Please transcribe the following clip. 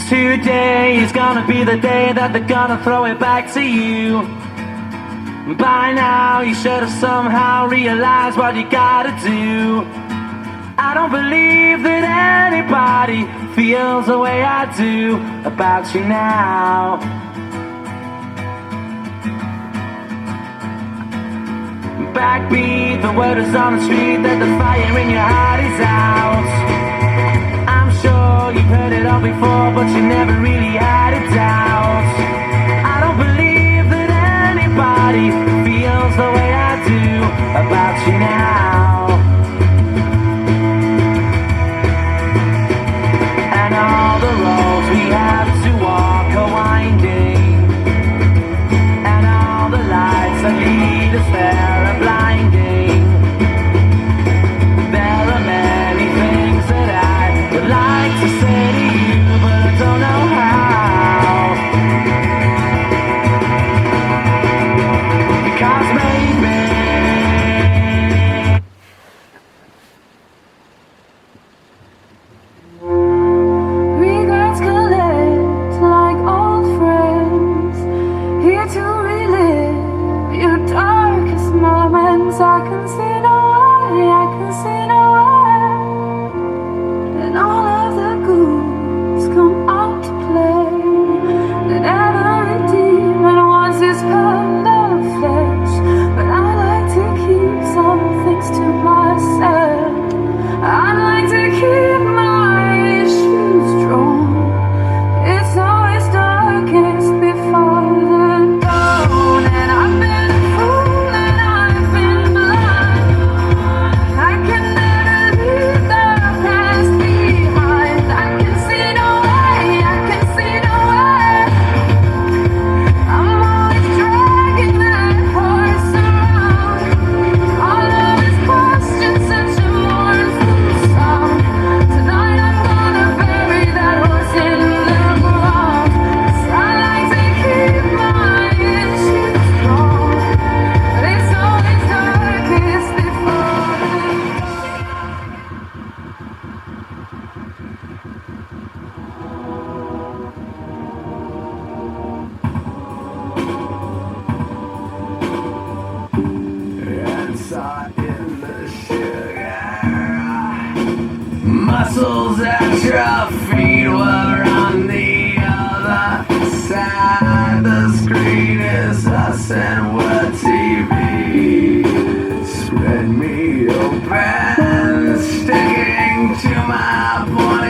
Today is gonna be the day that they're gonna throw it back to you. By now you should have somehow realized what you gotta do. I don't believe that anybody feels the way I do about you now. Backbeat, the word is on the street that the fire in your heart is out. I'm sure you've heard it all before, but you never really had a doubt. I don't believe that anybody feels the way I do about you now. And all the roads we have to walk are winding, and all the lights that lead us there are blinding. There are many things that I would like to say to you, but I don't know how. Because maybe regrets collect like old friends, here to relive your darkest moments. I can see no way, I can see no way, and all of the ghouls come out to play. That every demon wants his pound of flesh, but I like to keep some things to myself. I like to keep my issues strong. It's always darkest before the dawn, and I've been a fool and I've been blind. I can never leave the past behind. I can see no way, I can see no way. I'm always dragging that horse around. All of his questions, such a mournful sound. Tonight I'm gonna bury that horse in the ground. 'Cause I like to keep my issues strong, but it's always darkest before the inside in the sugar, muscles atrophied. We're on the other side. The screen is us and we're TV. Spread me open, sticking to my point